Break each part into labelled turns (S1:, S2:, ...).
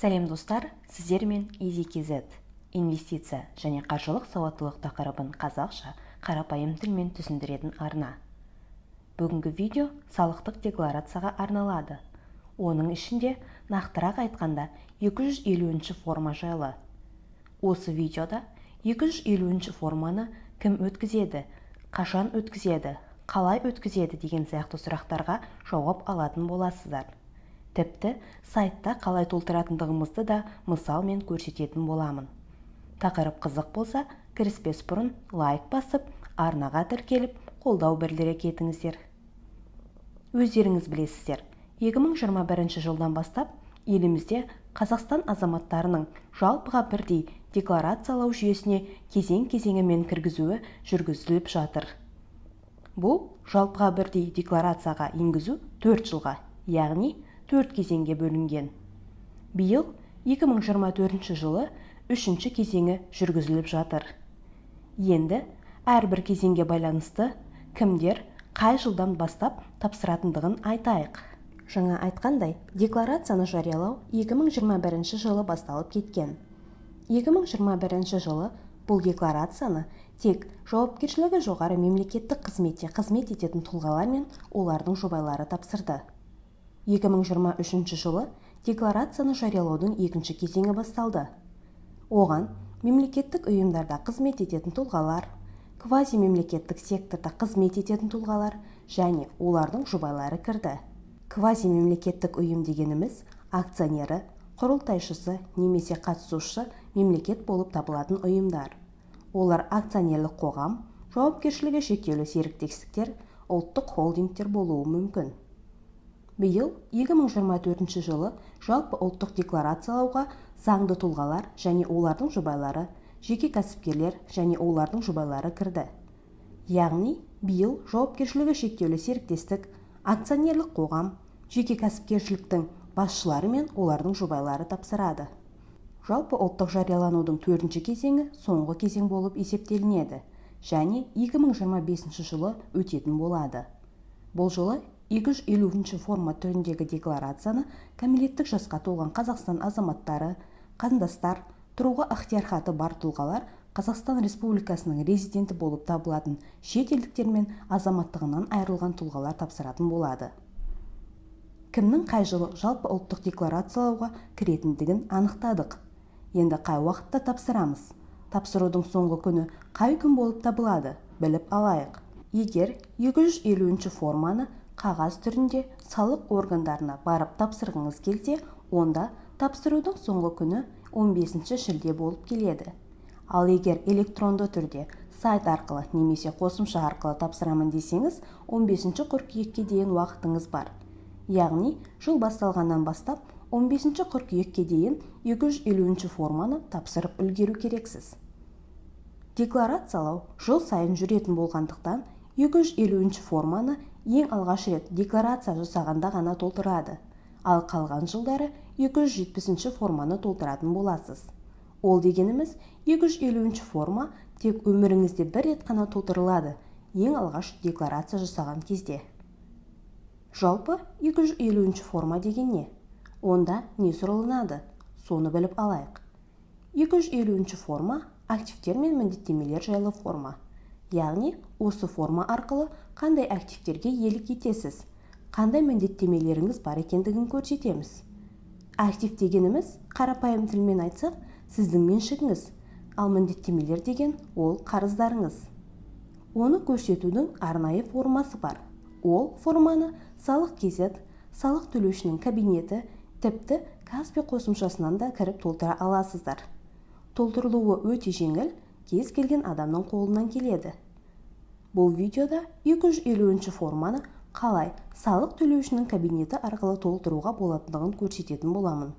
S1: Сәлем достар, сіздермен EasyKZ инвестиция және қаржылық сауаттылық тақырыбын қазақша қарапайым тілмен түсіндіретін арна. Бүгінгі видео салықтық декларацияға арналады. Оның ішінде нақтырақ айтқанда 250-ші форма жайлы. Осы видеода 250-ші форманы кім өткізеді, қашан өткізеді, қалай өткізеді деген сияқты сұрақтарға жауап алатын боласыздар. Тіпті сайтта қалай толтыратындығымызды да мысалмен көрсететін боламын. Тақырып қызық болса, кіріспес бұрын лайк басып, арнаға тіркеліп, қолдау білдіре кетіңіздер. Өздеріңіз білесіздер, 2021 жылдан бастап елімізде Қазақстан азаматтарының жалпыға бірдей декларациялау жүйесіне кезең-кезеңімен кіргізуі жүргізіліп жатыр. Бұл жалпыға бірдей декларацияға енгізу 4 жылға, яғни 4 кезеңге бөлінген. Биыл 2024 жылы 3-ші кезеңі жүргізіліп жатыр. Енді әрбір кезеңге байланысты кімдер қай жылдан бастап тапсыратындығын айтайық. Жаңа айтқандай, декларацияны жариялау 2021 жылы басталып кеткен. 2021 жылы бұл декларацияны тек жауапкершілігі жоғары мемлекеттік қызметте қызмет ететін тұлғалар мен олардың жұбайлары тапсырды. 2023 жылы декларацияны жариялаудың 2-ші кезеңі басталды. Оған мемлекеттік ұйымдарда қызмет ететін тұлғалар, квазимемлекеттік секторда қызмет ететін тұлғалар және олардың жұбайлары кірді. Квазимемлекеттік ұйым дегеніміз акционері, құрылтайшысы немесе қатысушы мемлекет болып табылатын ұйымдар. Олар акционерлік қоғам, жауапкершілігі шектеулі серіктестіктер, ұлттық холдингтер болуы мүмкін. Биыл 2024 жылы жалпы ұлттық декларациялауға заңды тұлғалар және олардың жұбайлары, жеке кәсіпкерлер және олардың жұбайлары кірді. Яғни, биыл жауапкершілігі шектеулі серіктестік, акционерлік қоғам, жеке кәсіпкершіліктің басшылары мен олардың жұбайлары тапсырады. Жалпы ұлттық жарияланудың 4-ші кезеңі соңғы кезең болып есептелінеді және 2025 жылы өтетін болады. Бұл жылы 250-ші форма түріндегі декларацияны кәмелеттік жасқа толған Қазақстан азаматтары, қандастар, тұруға ықтиярхаты бар тұлғалар, Қазақстан Республикасының резиденті болып табылатын шетелдіктер мен азаматтығынан айырылған тұлғалар тапсыратын болады. Кімнің қай жылы жалпы ұлттық декларациялауға кіретіндігін анықтадық. Енді қай уақытта тапсырамыз? Тапсырудың соңғы күні қай күн болып табылады? Біліп алайық. Егер 250-ші форманы қағаз түрінде салық органдарына барып тапсырғыңыз келсе, онда тапсырудың соңғы күні 15-ші шілде болып келеді. Ал егер электронды түрде сайт арқылы немесе қосымша арқылы тапсырамын десеңіз, 15-ші қыркүйекке дейін уақытыңыз бар. Яғни, жыл басталғаннан бастап 15-ші қыркүйекке дейін 250-ші форманы тапсырып үлгеру керексіз. Декларациялау жыл сайын жүретін болғандықтан, 250-ші форманы ең алғаш рет декларация жасағанда ғана толтырады, ал қалған жылдары 270-ші форманы толтыратын боласыз. Ол дегеніміз 250-ші форма тек өміріңізде бір рет қана толтырылады, ең алғаш декларация жасаған кезде. Жалпы 250-ші форма деген не? Онда не сұралынады? Соны біліп алайық. 250-ші форма активтер мен міндеттемелер жайлы форма. Яғни, осы форма арқылы қандай активтерге иелік етесіз, қандай міндеттемелеріңіз бар екендігін көрсетеміз. Актив дегеніміз, қарапайым тілмен айтсақ, сіздің меншігіңіз, ал міндеттемелер деген ол қарыздарыңыз. Оны көрсетудің арнайы формасы бар. Ол форманы салық.kz, салық төлеушінің кабинеті, тіпті Каспи қосымшасынан да кіріп толтыра аласыздар. Толтырылуы өте жеңіл, кез келген адамның қолынан келеді. Бұл видеода 250-ші форманы қалай салық төлеушінің кабинеті арқылы толтыруға болатындығын көрсететін боламын.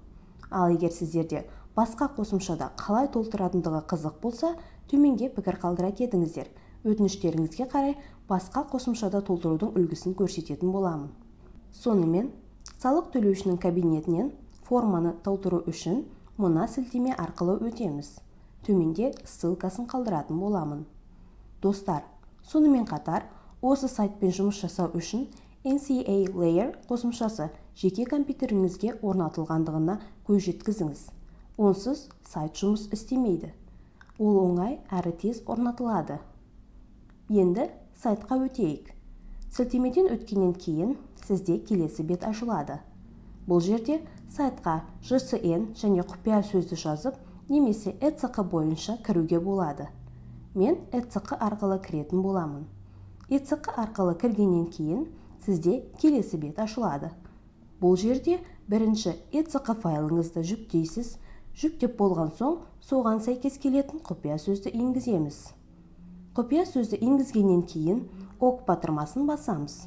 S1: Ал егер сіздерде басқа қосымшада қалай толтыратындығы қызық болса, төменге пікір қалдыра кетіңіздер. Өтініштеріңізге қарай басқа қосымшада толтырудың үлгісін көрсететін боламын. Сонымен, салық төлеушінің кабинетінен форманы толтыру үшін мына сілтеме арқылы өтеміз. Төменде ссылкасын қалдыратын боламын. Достар, сонымен қатар, осы сайтпен жұмыс жасау үшін NCA Layer қосымшасы жеке компьютеріңізге орнатылғандығына көз жеткізіңіз. Онсыз сайт жұмыс істемейді. Ол оңай әрі тез орнатылады. Енді сайтқа өтейік. Сілтемеден өткеннен кейін сізде келесі бет ашылады. Бұл жерде сайтқа JSON және құпия сөзді жазып, немесе ECK бойынша кіруге болады. Мен ECK арқылы кіретін боламын. ECK арқылы кіргеннен кейін сізде келесі бет ашылады. Бұл жерде бірінші ECK файлыңызды жүктейсіз. Жүктеп болған соң, соған сәйкес келетін құпия сөзді енгіземіз. Құпия сөзді енгізгеннен кейін ок батырмасын басамыз.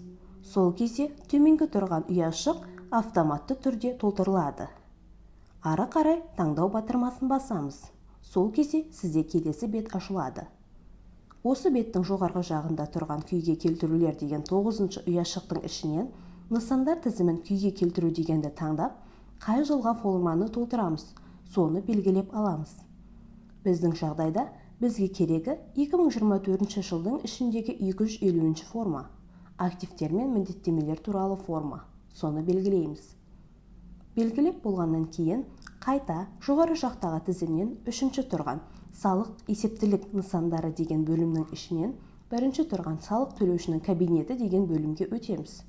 S1: Сол кезде төменгі тұрған ұяшық автоматты түрде толтырылады. Ары қарай таңдау батырмасын басамыз. Сол кезде сізде келесі бет ашылады. Осы беттің жоғарғы жағында тұрған күйге келтірулер деген 9-шы ұяшықтың ішінен нысандар тізімін күйге келтіру дегенді таңдап, қай жылға форманы толтырамыз, соны белгілеп аламыз. Біздің жағдайда бізге керегі 2024 жылдың ішіндегі 250 форма. Активтер мен міндеттемелер туралы форма. Соны белгілейміз. Белгілеп болғаннан кейін қайта жоғары жақтағы тізімнен үшінші тұрған салық есептілік нысандары деген бөлімнің ішінен бірінші тұрған салық төлеушінің кабинеті деген бөлімге өтеміз.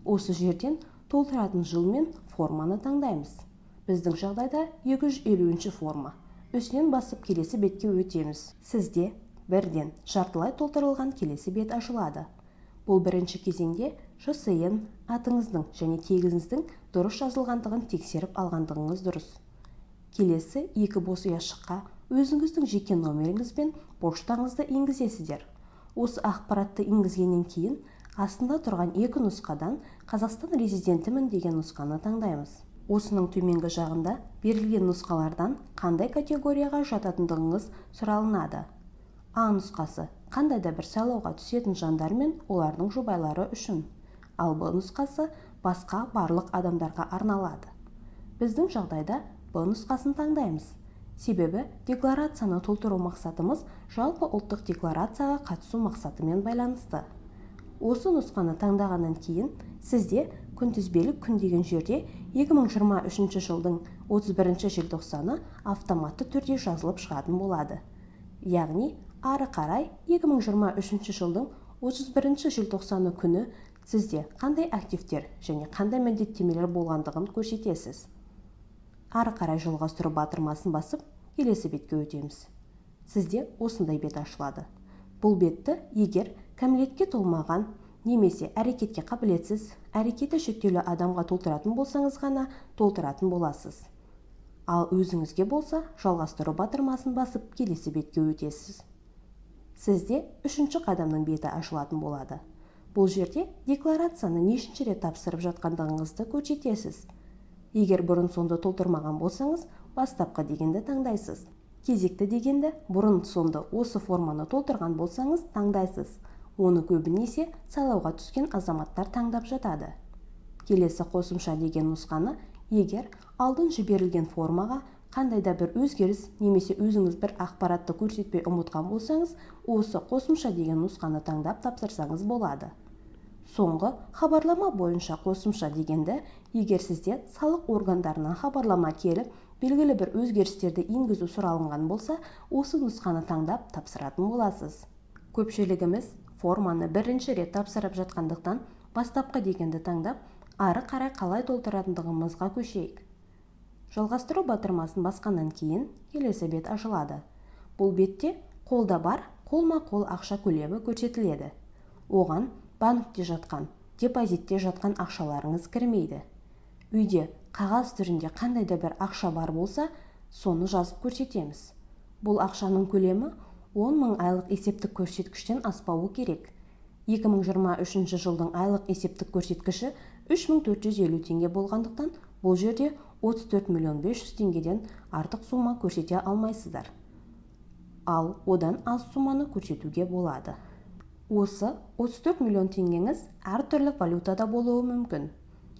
S1: Осы жерден толтыратын жыл мен форманы таңдаймыз. Біздің жағдайда 250 форма. Үстінен басып келесі бетке өтеміз. Сізде бірден жартылай толтырылған келесі бет ашылады. Бұл бірінші кезеңде JSON атыңыздың және тегіңіздің дұрыс жазылғандығын тексеріп алғандығыңыз дұрыс. Келесі екі бос ұяшыққа өзіңіздің жеке номеріңіз бен поштаңызды енгізесіздер. Осы ақпаратты енгізгеннен кейін астында тұрған екі нұсқадан Қазақстан резидентімін деген нұсқаны таңдаймыз. Осының төменгі жағында берілген нұсқалардан қандай категорияға жататындығыңыз сұралынады. А нұсқасы қандай да бір сайлауға түсетін жандар мен олардың жұбайлары үшін. Ал Б нұсқасы басқа барлық адамдарға арналады. Біздің жағдайда Б нұсқасын таңдаймыз. Себебі декларацияны толтыру мақсатымыз жалпы ұлттық декларацияға қатысу мақсатымен байланысты. Осы нұсқаны таңдағаннан кейін сізде күнтізбелік күн деген жерде 2023 жылдың 31 желтоқсаны автоматты түрде жазылып шығатын болады. Яғни ары қарай 2023 жылдың 31 желтоқсаны күні сізде қандай активтер және қандай міндеттемелер болғандығын көрсетесіз. Ары қарай жалғастыру батырмасын басып, келесі бетке өтеміз. Сізде осындай бет ашылады. Бұл бетті егер кәмелетке толмаған немесе әрекетке қабілетсіз, әрекеті шектеулі адамға толтыратын болсаңыз ғана толтыратын боласыз. Ал өзіңізге болса, жалғастыру батырмасын басып, келесі бетке өтесіз. Сізде үшінші қадамның беті ашылатын болады. Бұл жерде декларацияны нешінші рет тапсырып жатқандығыңызды көрсетесіз. Егер бұрын сонды толтырмаған болсаңыз, бастапқы дегенді таңдайсыз. Кезекті дегенді бұрын сонды осы форманы толтырған болсаңыз таңдайсыз. Оны көбінесе сайлауға түскен азаматтар таңдап жатады. Келесі қосымша деген нұсқаны егер алдын жіберілген формаға қандай да бір өзгеріс немесе өзіңіз бір ақпаратты көрсетпей ұмытқан болсаңыз, осы қосымша деген нұсқаны таңдап тапсырсаңыз болады. Соңғы хабарлама бойынша қосымша дегенді егер сізде салық органдарынан хабарлама келіп, белгілі бір өзгерістерді енгізу сұралынған болса, осы нұсқаны таңдап тапсыратын боласыз. Көпшілігіміз форманы бірінші рет тапсырып жатқандықтан бастапқы дегенді таңдап, ары қарай қалай толтыратындығымызға көшейік. Жалғастыру батырмасын басқаннан кейін келесі бет ашылады. Бұл бетте қолда бар қолма-қол ақша көлемі көрсетіледі. Оған банкте жатқан, депозитте жатқан ақшаларыңыз кірмейді. Үйде қағаз түрінде қандай да бір ақша бар болса, соны жазып көрсетеміз. Бұл ақшаның көлемі 10 мың айлық есептік көрсеткіштен аспауы керек. 2023 жылдың айлық есептік көрсеткіші 3450 теңге болғандықтан, бұл жерде 34 миллион 500 теңгеден артық сумма көрсете алмайсыздар. Ал одан аз сумманы көрсетуге болады. Осы 34 миллион теңгеңіз әртүрлі валютада болуы мүмкін.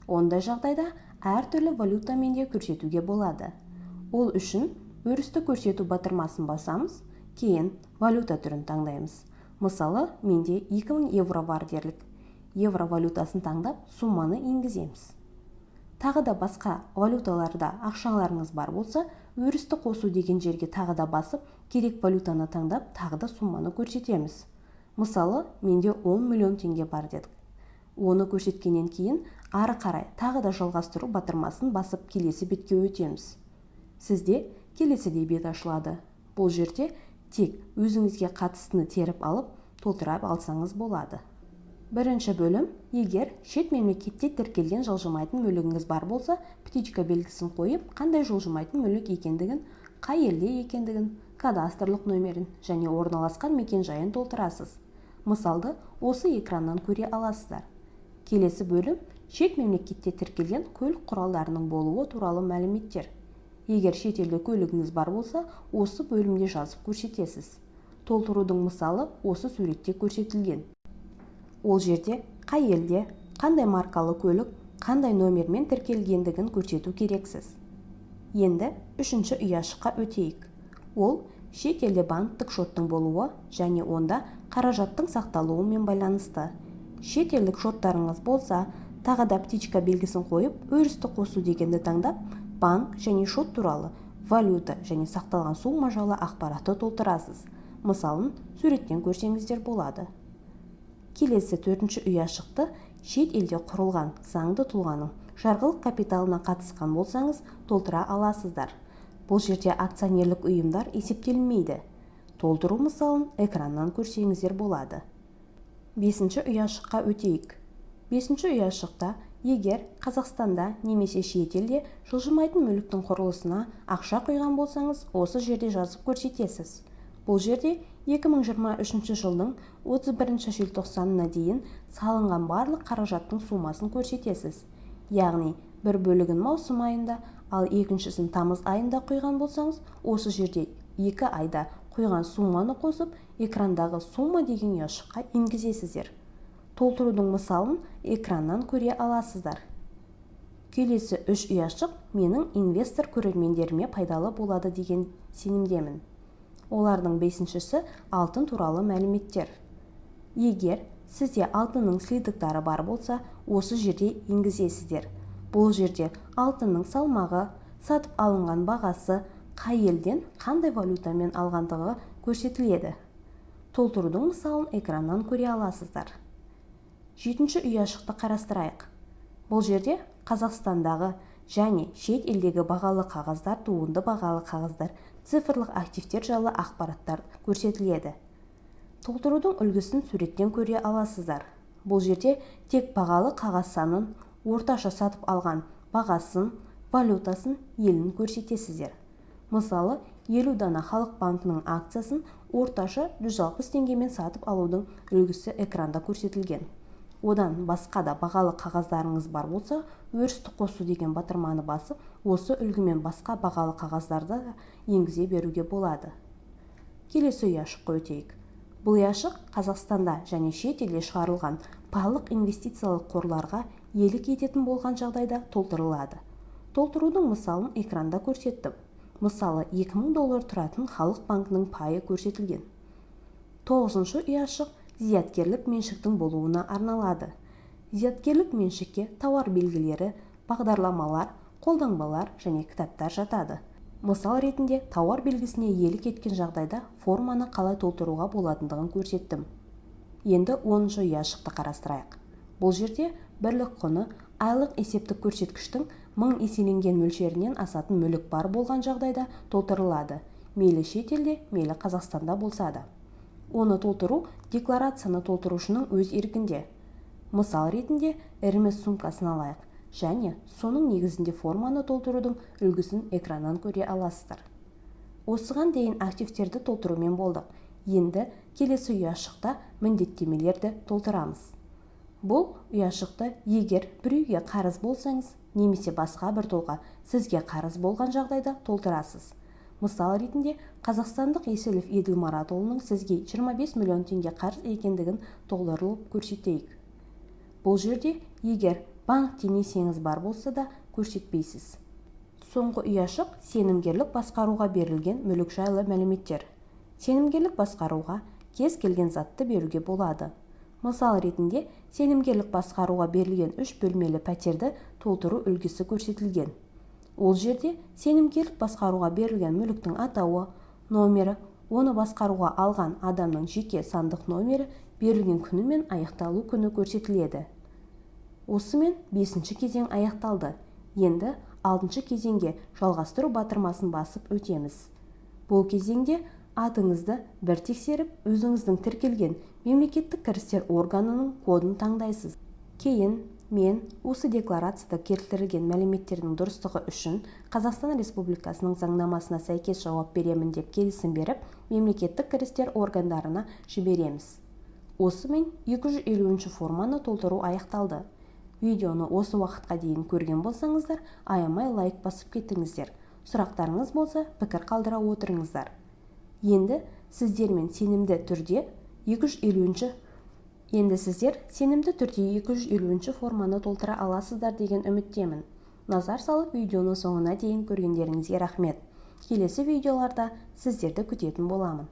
S1: Ондай жағдайда әртүрлі валютамен де көрсетуге болады. Ол үшін өрісті көрсету батырмасын басамыз, кейін валюта түрін таңдаймыз. Мысалы, менде 2000 евро бар дерлік. Евро валютасын таңдап, сумманы енгіземіз. тағы да басқа валюталарда ақшаларыңыз бар болса, өрісті қосу деген жерге тағы да басып, керек валютаны таңдап, тағы да сумманы көрсетеміз. Мысалы, менде 10 миллион теңге бар дедік. Оны көрсеткеннен кейін, ары қарай тағы да жалғастыру батырмасын басып келесі бетке өтеміз. Сізде келесідей бет ашылады. Бұл жерде тек өзіңізге қатыстыны теріп алып, толтыра алсаңыз болады. Бірінші бөлім, егер шет мемлекетте тіркелген жылжымайтын мүлігіңіз бар болса, птичка белгісін қойып, қандай жылжымайтын мүлік екендігін, қай елде екендігін, кадастрлық нөмерін және орналасқан мекен-жайын толтырасыз. Мысалды осы экраннан көре аласыздар. Келесі бөлім, шет мемлекетте тіркелген көлік құралдарының болуы туралы мәліметтер. Егер шетелде көлігіңіз бар болса, осы бөлімде жазып көрсетесіз. Толтырудың мысалы осы суретте көрсетілген. Ол жерде қай елде, қандай маркалы көлік, қандай номермен тіркелгендігін көрсету керексіз. Енді үшінші ұяшыққа өтейік. Ол шет елде банктік шоттың болуы және онда қаражаттың сақталуымен байланысты. Шет елдік шоттарыңыз болса, тағы да птичка белгісін қойып, өрісті қосу дегенді таңдап, банк және шот туралы, валюта және сақталған сумма жайлы ақпаратты толтырасыз. Мысалын суреттен көрсеңіздер болады. Келесі төртінші ұяшықты шет елде құрылған заңды тұлғаның жарғылық капиталына қатысқан болсаңыз толтыра аласыздар. Бұл жерде акционерлік ұйымдар есептелмейді. Толтыру мысалын экраннан көрсеңіздер болады. Бесінші ұяшыққа өтейік. Бесінші ұяшықта, егер Қазақстанда немесе шет елде жылжымайтын мүліктің құрылысына ақша құйған болсаңыз, осы жерде жазып көрсетесіз. Бұл жерде 2023 жылдың 31 желтоқсанына дейін салынған барлық қаражаттың суммасын көрсетесіз. Яғни, бір бөлігін маусым айында, ал екіншісін тамыз айында құйған болсаңыз, осы жерде 2 айда құйған сумманы қосып, экрандағы сумма деген ұяшыққа енгізесіздер. Толтырудың мысалын экраннан көре аласыздар. Келесі 3 ұяшық менің инвестор көрермендеріме пайдалы болады деген сенімдемін. Олардың 5-шісі алтын туралы мәліметтер. Егер сізде алтынның слитоктары бар болса, осы жерде енгізесіздер. Бұл жерде алтынның салмағы, сатып алынған бағасы, қай елден қандай валютамен алғандығы көрсетіледі. Толтырудың мысалын экраннан көре аласыздар. 7-ші ұяшықты қарастырайық. Бұл жерде Қазақстандағы және шет елдегі бағалы қағаздар, туынды бағалы қағаздар, цифрлық активтер жайлы ақпараттар көрсетіледі. Толтырудың үлгісін суреттен көре аласыздар. Бұл жерде тек бағалы қағаз санын, орташа сатып алған бағасын, валютасын, елін көрсетесіздер. Мысалы, 50 дана Халық банкінің акциясын орташа 160 теңгемен сатып алудың үлгісі экранда көрсетілген. Одан басқа да бағалы қағаздарыңыз бар болса, өрісті қосу деген батырманы басып, осы үлгімен басқа бағалы қағаздарды енгізе беруге болады. Келесі ұяшыққа өтейік. Бұл ұяшық Қазақстанда және шет елде шығарылған барлық инвестициялық қорларға иелік ететін болған жағдайда толтырылады. Толтырудың мысалын экранда көрсеттім. Мысалы, 2000 доллар тұратын Халық банкінің пайы көрсетілген. 9-шы ұяшық зияткерлік меншіктің болуына арналады. Зияткерлік меншікке тауар белгілері, бағдарламалар, қолданбалар және кітаптар жатады. Мысал ретінде тауар белгісіне иелік еткен жағдайда форманы қалай толтыруға болатындығын көрсеттім. Енді 10-шы ұяшықты қарастырайық. Бұл жерде бірлік құны айлық есептік көрсеткіштің 1000 еселенген мөлшерінен асатын мүлік бар болған жағдайда толтырылады. Мейлі шет елде, мейлі Қазақстанда болса да. Оны толтыру декларацияны толтырушының өз еркінде. Мысал ретінде Hermes сумкасын алайық және соның негізінде форманы толтырудың үлгісін экраннан көре аласыздар. Осыған дейін активтерді толтырумен болдық. Енді келесі ұяшықта міндеттемелерді толтырамыз. Бұл ұяшықты егер біреуге қарыз болсаңыз, немесе басқа бір тұлға сізге қарыз болған жағдайда толтырасыз. Мысал ретінде қазақстандық Еселев Еділмаратұлының сізге 25 миллион теңге қарыз екендігін толтырылып көрсетейік. Бұл жерде егер банкте несиеңіз бар болса да көрсетпейсіз. Соңғы ұяшық сенімгерлік басқаруға берілген мүлік жайлы мәліметтер. Сенімгерлік басқаруға кез келген затты беруге болады. Мысал ретінде, сенімгерлік басқаруға берілген 3 бөлмелі пәтерді толтыру үлгісі көрсетілген. Ол жерде сенімгерлік басқаруға берілген мүліктің атауы, номері, оны басқаруға алған адамның жеке сандық номері, берілген күні мен аяқталу күні көрсетіледі. Осымен 5-ші кезең аяқталды. Енді 6-шы кезеңге жалғастыру батырмасын басып өтеміз. Бұл кезеңде атыңызды бір тексеріп, өзіңіздің тіркелген мемлекеттік кірістер органының кодын таңдайсыз. Кейін мен осы декларацияда келтірілген мәліметтердің дұрыстығы үшін Қазақстан Республикасының заңнамасына сәйкес жауап беремін деп келісім беріп, мемлекеттік кірістер органдарына жібереміз. Осымен 250-ші форманы толтыру аяқталды. Видеоны осы уақытқа дейін көрген болсаңыздар, аямай лайк басып кетіңіздер. Сұрақтарыңыз болса, пікір қалдыра отырыңыздар. Енді сіздер сенімді түрде 250-ші форманы толтыра аласыздар деген үміттемін. Назар салып, видеоны соңына дейін көргендеріңізге рахмет. Келесі видеоларда сіздерді күтетін боламын.